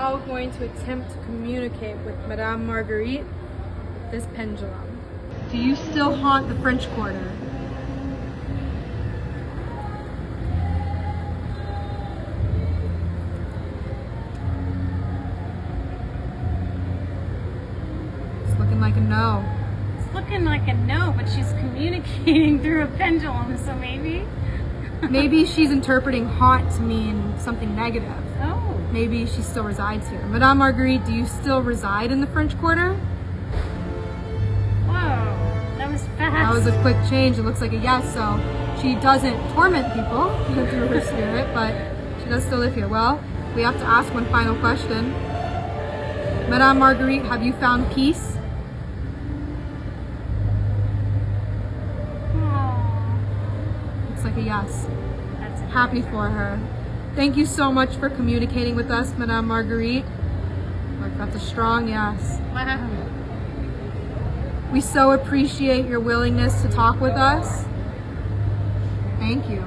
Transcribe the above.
now going to attempt to communicate with Madame Marguerite with this pendulum. Do you still haunt the French Quarter? It's looking like a no. It's looking like a no, but she's communicating through a pendulum, so maybe. Maybe she's interpreting haunt to mean something negative. Oh. Maybe she still resides here. Madame Marguerite, do you still reside in the French Quarter? Whoa, that was fast. That was a quick change. It looks like a yes, so she doesn't torment people through her spirit, but she does still live here. Well, we have to ask one final question. Madame Marguerite, have you found peace? Looks like a yes. That's Happy for her. Thank you so much for communicating with us, Madame Marguerite. Look, that's a strong yes. Wow. We so appreciate your willingness to talk with us. Thank you.